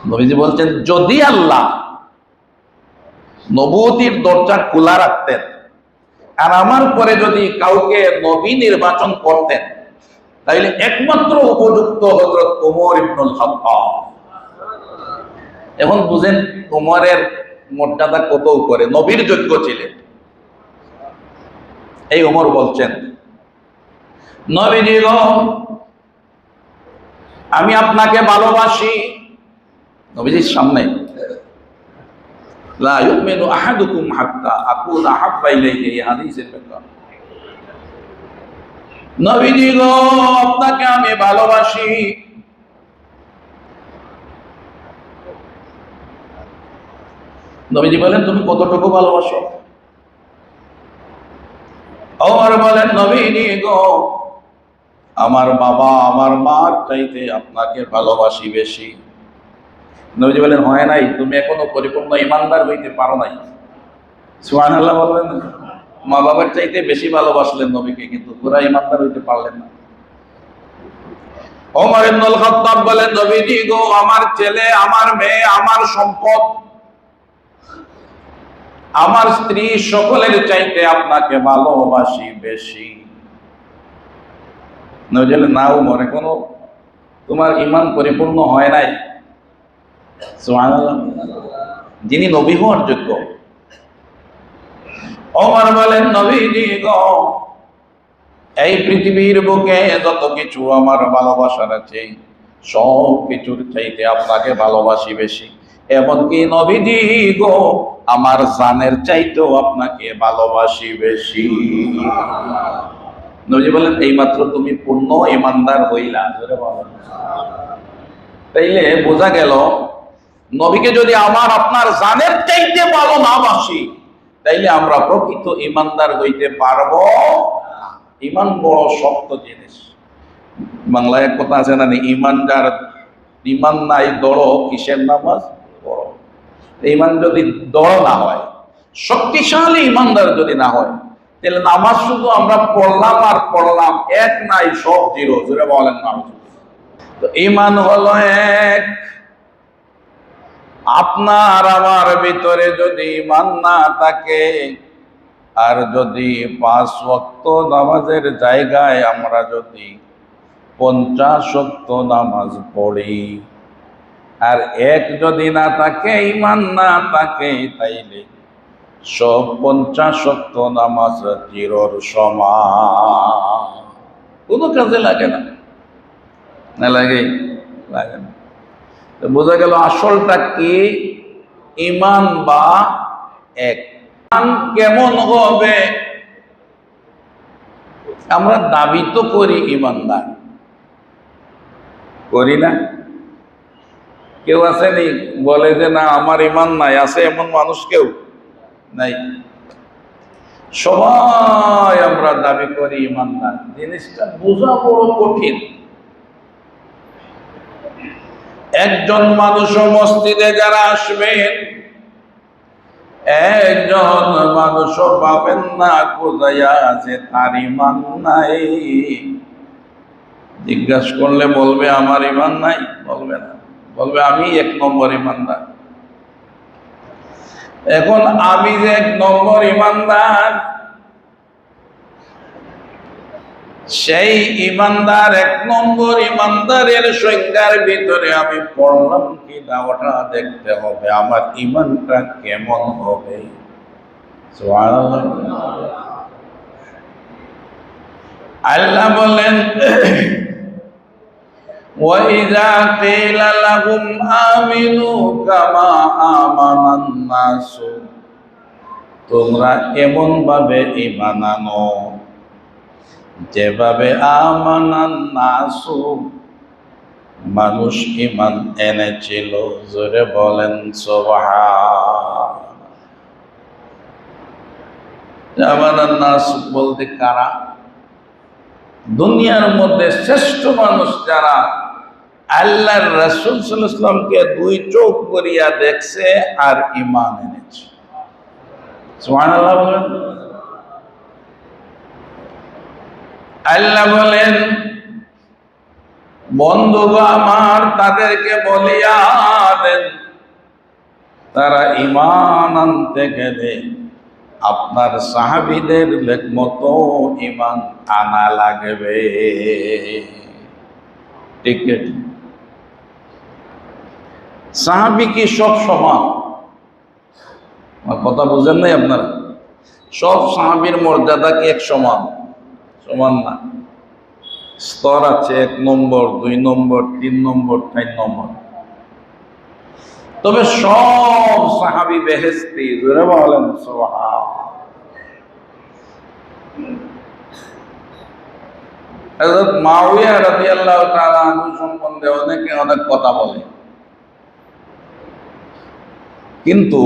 নবীজি বলছেন, যদি আল্লাহ নবুয়তির দরজা খোলা রাখতেন আর আমার পরে যদি কাউকে নবী নির্বাচন করতেন, তাইলে একমাত্র উপযুক্ত হযরত ওমর ইবনুল খাত্তাব। এখন বুঝেন ওমরের মর্যাদা কত উপরে, নবীর যোগ্য ছিলেন। এই ওমর বলছেন, নবীজি গো, আমি আপনাকে ভালোবাসি। নবীজির সামনে, লা ইউমিনু আহাদুকুম হাত্তা আকুনা হাব্বা ইলাইহি, এই হাদিসের ব্যাখ্যা। নবীজি গো, আপনাকে আমি ভালোবাসি। নবীজি বলেন, তুমি কতটুকু ভালোবাসো? ওমর বলেন, নবীজি গো, আমার বাবা আমার মার চাইতে আপনাকে ভালোবাসি বেশি। নবীজি বলেন, হয় নাই, তুমি এখনো পরিপূর্ণ ইমানদার হইতে পারো নাই। সুবহানাল্লাহ বলবেন না? মা বাবার চাইতে বেশি ভালোবাসলেন নবীকে, কিন্তু পুরা ইমানদার হইতে পারলেন না। ওমর ইবনুল খাত্তাব বলেন, নবীজি গো, আমার ছেলে, আমার মেয়ে, আমার সম্পদ, আমার স্ত্রী, সকলের চাইতে আপনাকে ভালোবাসি বেশি। নবীজি বলেন, না ওমর, এখনো তোমার ঈমান পরিপূর্ণ হয় নাই। সুবহানাল্লাহ। যিনি নবী হওয়ার যোগ্য। ওমর বলেন, নবীজি গো, এই পৃথিবীর বুকে যত কিছু আমার ভালোবাসার আছে, সব কিছুর চাইতে আপনাকে ভালোবাসি বেশি। এমনকি নবীজি গো, আমার জানের চাইতেও আপনাকে ভালোবাসি বেশি। নবীজি বলেন, এইমাত্র তুমি পূর্ণ ইমানদার হইলা। তাইলে বোঝা গেল, নবীকে যদি আমার আপনার জানের চাইতে ভালো না বাসি, তাইলে আমরা প্রকৃত ইমানদার হইতে পারবো। ইমান বড় শক্ত জিনিস। বাংলায় এক কথা আছে না, ইমান যার, ইমান নাই দড়, কিসের নামাজ বড়। ইমান যদি দড় না হয়, শক্তিশালী ইমানদার যদি না হয়, তাহলে নামাজ শুধু আমরা পড়লাম আর পড়লাম, এক নাই, সব জিরো। জোরে বলেন না? তো ইমান হলো এক। আপনার আমার ভিতরে যদি ইমান না থাকে, আর যদি 5 ওয়াক্ত নামাজের জায়গায় আমরা যদি 50 ওয়াক্ত নামাজ পড়ি, আর এক যদি না থাকে, ইমান না থাকে, তাইলে সব 50 ওয়াক্ত নামাজ জিরোর সমান। কোনো কাজে লাগে না। না লাগে? লাগে না। তো বোঝা গেল আসলটা কি? ইমান বা এক। ইমান কেমন হবে? আমরা দাবি তো করি ইমানদার, করি না? কেউ আসেনি বলে যে না আমার ইমান নাই? আছে এমন মানুষ কেউ নাই? সবাই আমরা দাবি করি ইমানদার। জিনিসটা বোঝা বড় কঠিন। একজন মানুষ মসজিদে যারা আসবেন, একজন মানুষ পাবেন না কোথায়া আছে তার ইমান নাই। জিজ্ঞাসা করলে বলবে আমার ইমান নাই? বলবে না, বলবে আমি 1 নম্বর ইমানদার। এখন আমি যে 1 নম্বর ইমানদার, সেই ইমানদার 1 নম্বর ইমানদারের সংজ্ঞার ভিতরে আমি পড়লাম কি না ওটা দেখতে হবে। আমার ইমানটা কেমন হবে? সুবহানাল্লাহ। আল্লাহ বলেন, ওয়াইযা কিলা লাহুম আমিনু কামা আমানান নাস, তোমরা এমন ভাবে ঈমান আনো যেভাবে আমানান নাস, মানুষ ঈমান এনেছিল। জোরে বলেন সুবহান। আমানান নাস বলতে কারা? দুনিয়ার মধ্যে শ্রেষ্ঠ মানুষ যারা আল্লাহর রাসূল সাল্লাল্লাহু আলাইহি ওয়াসাল্লামকে 2 চোখ করিয়া দেখছে আর ঈমান এনেছে। সুবহানাল্লাহ বলেন। আল্লাহ বলেন, বন্ধুগো আমার, তাদেরকে বলিয়া দেন তারা ঈমান আনতে গেলে আপনার সাহাবীদের মতো ঈমান আনা লাগবে। ঠিক আছে? সাহাবী কি সব সমান? আমার কথা বুঝেন নাই আপনারা? সব সাহাবীর মর্যাদা কি এক সমান? সমান না। স্তর আছে, 1 নম্বর, 2 নম্বর, 3 নম্বর, 4 নম্বর। তবে সব সাহাবী বেহেশতি। জোরে বলেন সুবহান। হযরত মুআবিয়া রাদিয়াল্লাহু তাআলা আনহু সম্বন্ধে অনেকে অনেক কথা বলে, কিন্তু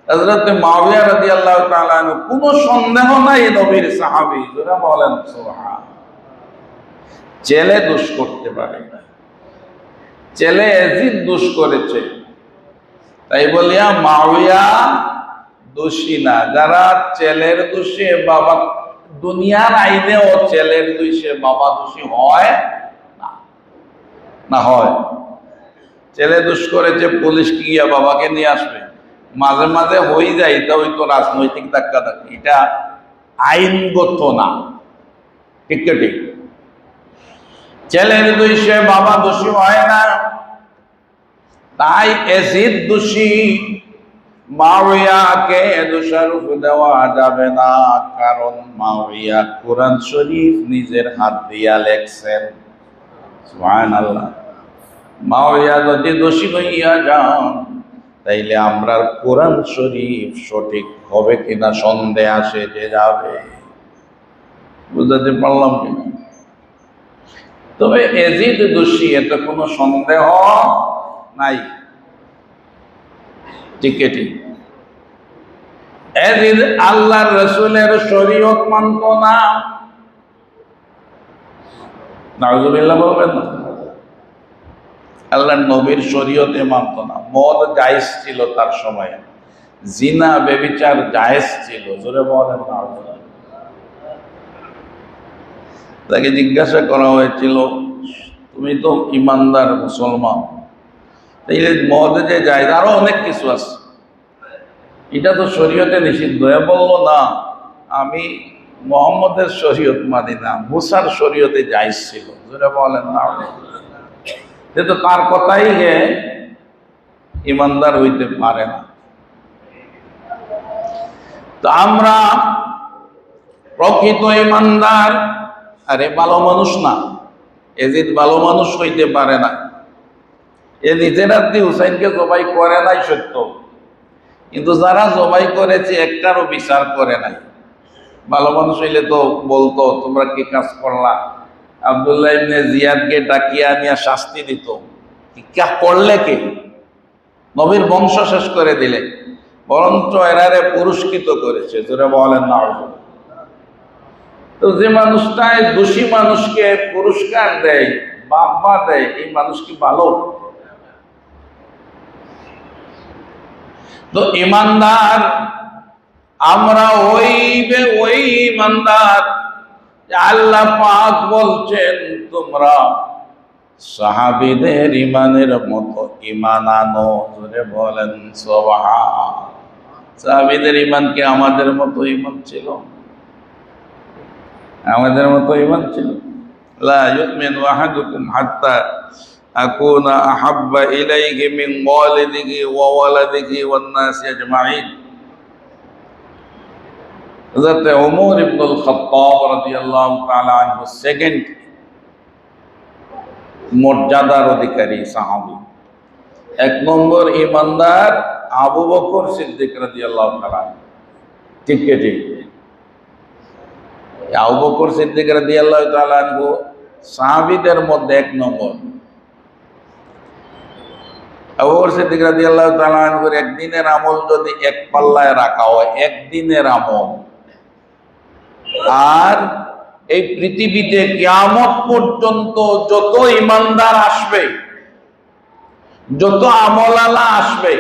হযরত মুআবিয়া রাদিয়াল্লাহু তাআলা আনহু কোনো সন্দেহ নাই নবীর সাহাবী। জোরে বলেন সুবহান। ছেলে দোষ করতে পারে, ছেলে এজিদ দোষ করেছে, তাই বলিয়া মুআবিয়া দোষী না। যারা ছেলের দোষে বাবা, দুনিয়ার আইনেও ছেলের দোষে বাবা দোষী হয় না। না হয়? ছেলে দোষ করেছে, পুলিশ কি গিয়া বাবাকে নিয়ে আসবে? মাঝে মাঝে হয়ে যায়, এটা হয়তো রাজনৈতিক ধাক্কা ধাক্কি, এটা আইনগত না। ঠিক ঠিক? ছেলের দোষে বাবা দোষী হয় না, তাই এজিদ দোষী, মুআবিয়াকে দোষারোপ দেওয়া যাবে না। কারণ মুআবিয়া কোরআন শরীফ নিজের হাত দিয়া লেখছেন। সুবহানাল্লাহ। মুআবিয়া যদি দোষী হইয়া যান, তাইলে আমরা কোরআন শরীফ সঠিক হবে কিনা সন্দেহ আসে যে যাবে। বুঝতে পারলাম কিনা? তবে এজিদ দোষী, এতে কোনো সন্দেহ নাই। ঠিক ঠিক? এজিদ আল্লাহর রাসূলের শরীয়ত মানত না। নাউযুবিল্লাহ বলবেন না? আল্লাহর নবীর শরীয়তে মানত না। মদ জায়েজ ছিল তার সময়ে, জিনা ব্যভিচার জায়েজ ছিল। জোরে বলেন নাউযুবিল্লাহ। তাকে জিজ্ঞাসা করা হয়েছিল, তুমি তো ইমানদার মুসলমান, তাইলে মদ যে জায়েজ, আরো অনেক কিছু আছে, এটা তো শরীয়তে নিষিদ্ধ। বলল না, আমি মুহাম্মদের শরীয়ত মানি না, মুসার শরীয়তে জায়েজ ছিল। যেটা বলেন না, যেহেতু তার কথাই হে ইমানদার হইতে পারে না। তো আমরা প্রকৃত ইমানদার, আরে ভালো মানুষ না, এজিদ ভালো মানুষ হইতে পারে না। এ নিজের হাতে হুসাইনকে জবাই করে নাই সত্য, কিন্তু যারা জবাই করেছে একটারও বিচার করে নাই। ভালো মানুষ হইলে তো বলতো, তোমরা কি কাজ করলা? আব্দুল্লাহ ইবনে জিয়াদকে ডাকিয়া নিয়ে শাস্তি দিত। কি করলে? কে? নবীর বংশ শেষ করে দিলে, বরঞ্চ এরারে পুরস্কৃত করেছে। যারা বলেন না, তো যে মানুষটাই দোষী মানুষকে পুরস্কার দেয়, বাহবা দেয়, এই মানুষ কি ভালো? তো ইমানদার আমরা ওই ইমানদার, আল্লাহ পাক বলছেন তোমরা সাহাবীদের ইমানের মতো ইমান আনো। জোরে বলেন সুবহান। সাহাবীদের ইমান কি আমাদের মতো ইমান ছিল? আমাদের মতো ইমান ছিল? লা ইউমিনু আহাদুকুম হাত্তা আকুনা আহাব্বা ইলাইহি মিন ওয়ালিদিহি ওয়া ওয়ালাদিহি ওয়ান নাসি আজমাইন। হযরত ওমর ইবনুল খাত্তাব রাদিয়াল্লাহু তাআলা আনহু সেকেন্ড মর্যাদার অধিকারী সাহাবী। 1 নম্বর ইমানদার আবু বকর সিদ্দিক রাদিয়াল্লাহু তাআলা। ঠিক ঠিক? আবু বকর সিদ্দিক রাদিয়াল্লাহু তাআলা আনহু সাহাবীদের মধ্যে 1 নম্বর। আবু বকর সিদ্দিক রাদিয়াল্লাহু তাআলা আনহুর একদিনের আমল যদি এক পাল্লায় রাখা হয়, একদিনের আমল, আর এই পৃথিবীতে কিয়ামত পর্যন্ত যত ইমানদার আসবে, যত আমলালা আসবে,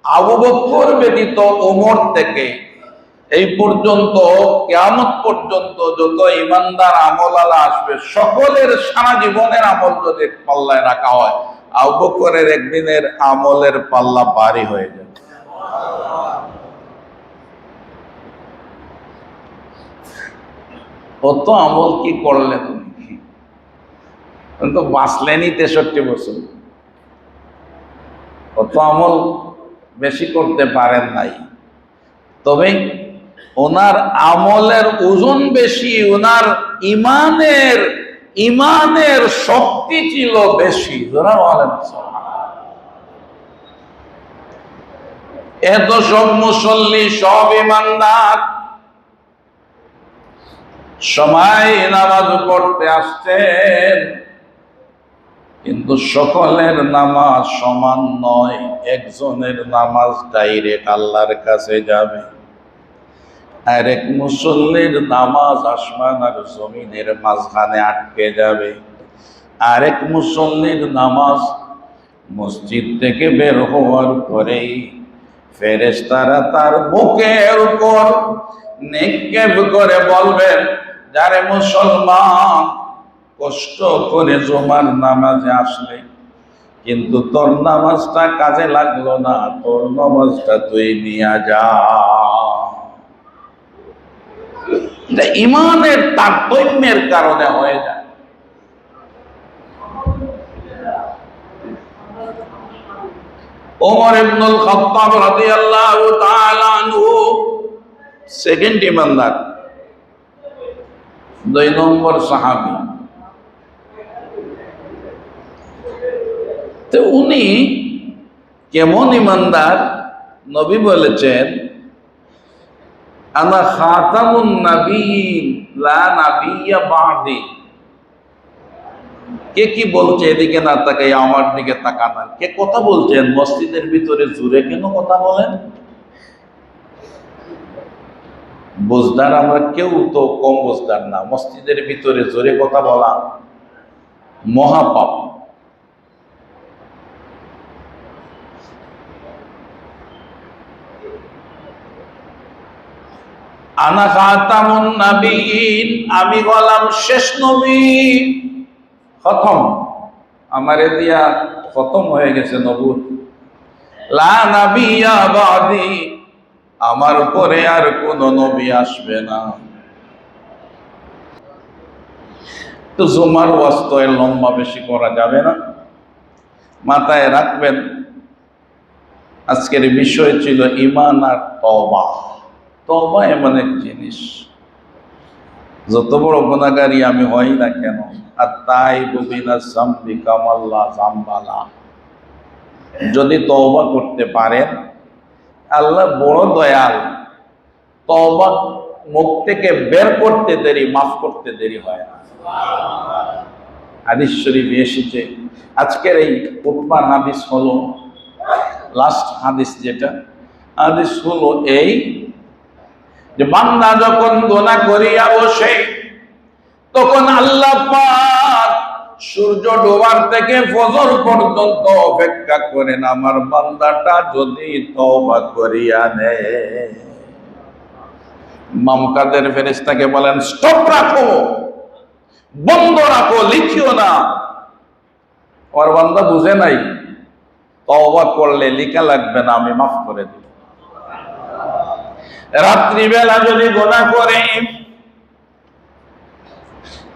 আবু বকর ব্যতীত ওমর থেকে এই পর্যন্ত কিয়ামত পর্যন্ত যত ইমানদার আমলালা আসবে সকলের সারা জীবনের আমল যদি পাল্লায় রাখা হয়, আবু বকরের একদিনের আমলের পাল্লা ভারী হয়ে যাবে। কত আমল কি করলেন, তো বাঁচলেনই 63 বছর। কত আমল বেশি করতে পারেন নাই, তবে ওনার আমলের ওজন বেশি, ওনার ইমানের শক্তি ছিল বেশি। এত সব মুসল্লি, সব ইমানদার সবাই নামাজ পড়তে আসছেন, কিন্তু সকলের নামাজ সমান নয়। একজনের নামাজ ডাইরেক্ট আল্লাহর কাছে যাবে, আর এক মুসল্লির নামাজ আসমান আর জমিনের মাঝখানে আটকে যাবে। আরেক মুসল্লির নামাজ মসজিদ থেকে বের হওয়ার পরেই ফেরেশতারা তার বুকের উপর নিক্ষেপ করে বলবেন, যারে মুসলমান, কষ্ট করে জুমার নামাজে আসলে কিন্তু তোর নামাজটা কাজে লাগলো না, তোর নামাজটা তুই নিয়ে যা। ইমানের তারতম্যের কারণে হয়ে যায়। ওমর ইবনুল খাত্তাব রাদিয়াল্লাহু তাআলা আনহু সেকেন্ড ইমানদার, 2 নম্বর সাহাবী। তো উনি কেমন ইমানদার, নবী বলেছেন, আনা খাতামুন নাবিয়্যিন লা নাবিয়্যা বা'দি। কে কি বলছে এদিকে না তাকাই আমার দিকে তাকান, কে কথা বলছেন? মসজিদের ভিতরে জোরে কেন কথা বলেন? বুঝদার আমরা কেউ তো কম বুঝদার না। মসজিদের ভিতরে জোরে কথা বলা মহাপাপ। আনা খাতামুন নাবিয়্যিন, আমি হলাম শেষ নবী, খতম, আমারে দিয়া খতম হয়ে গেছে নবুয়ত। লা নাবিয়্যা বা'দি, আমার পরে আর কোন নবী আসবে না। তো জুমার ওয়াজ তো এর লম্বা বেশি করা যাবে না, মাথায় রাখবেন আজকের বিষয় ছিল ঈমান আর তওবা। তওবা এমন এক জিনিস, যত বড় গুনাহগারী আমি হই না কেন, আত-তাইবু মিনাজ যামবি কামান লা যামবা লাহু, যদি তওবা করতে পারেন, আল্লাহ বড় দয়াল, তওবা মুখ থেকে বের করতে দেরি, মাফ করতে দেরি হয় না। হাদিস শরীফে এসেছে, আজকের এই খুতবার হাদিস হলো লাস্ট হাদিস, যেটা হাদিস হলো এই যে বান্দা যখন গুনাহ করিয়া বসে, তখন আল্লাহ পাক সূর্য ডোবার থেকে ফজর পর্যন্ত অপেক্ষা করেন, আমার বান্দাটা যদি তওবা করিয়া নেয়। বাম কাদের ফেরেশতাকে বলেন, স্টপ রাখো, বন্ধ রাখো, লিখিও না। আমার বান্দা বুঝে নাই, তওবা করলে লিখা লাগবে না, আমি মাফ করে দিব। রাত্রিবেলা যদি গুনাহ করে,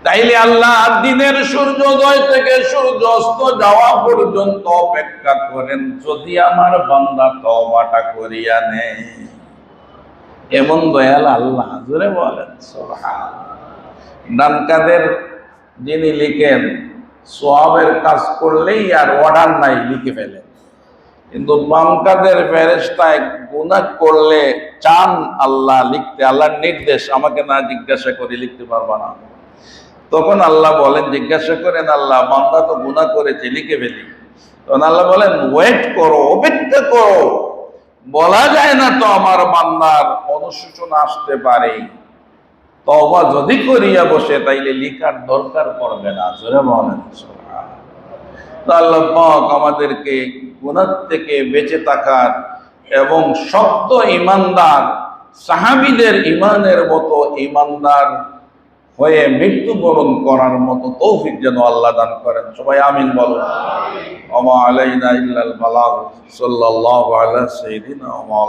তাইলে আল্লাহ দিনের সূর্যোদয় থেকে সূর্য অস্ত যাওয়া পর্যন্ত অপেক্ষা করেন, যদি আমার বান্দা তওবাটা করিয়া নেয়। এমন দয়াল আল্লাহ, জোরে বলেন সুবহানাল্লাহ। ডান কাদের যিনি লিখেন, সওয়াবের কাজ করলেই আর অর্ডার নাই, লিখে ফেলেন। কিন্তু বাম কাদের ফেরেশতায় গুনাহ করলে চান আল্লাহ লিখতে, আল্লাহর নির্দেশ, আমাকে না জিজ্ঞাসা করে লিখতে পারবা না। তখন আল্লাহ বলেন, জিজ্ঞাসা করেন, আল্লাহ বান্দা তো গুনাহ করেছে, লিখে ফেলি। তখন আল্লাহ বলেন, ওয়েট করো, অপেক্ষা করো, বলা যায় না তো আমার বান্দার অনুশোচনা আসতে পারে। তওবা যদি করিয়া বসে, তাইলে লিখার দরকার পড়বে না। জোরে বলেন সুবহানাল্লাহ। আল্লাহ পাক আমাদেরকে গুনাহ থেকে বেঁচে থাকার এবং শক্ত ইমানদার সাহাবীদের ঈমানের মতো ঈমানদার হয়ে মৃত্যুবরণ করার মতো তৌফিক যেন আল্লাহ দান করেন। সবাই আমিন বলুন। ওয়া মা আলাইনা ইল্লাল বালাগ। সাল্লাল্লাহু আলা সাইয়্যিদিনা ওয়া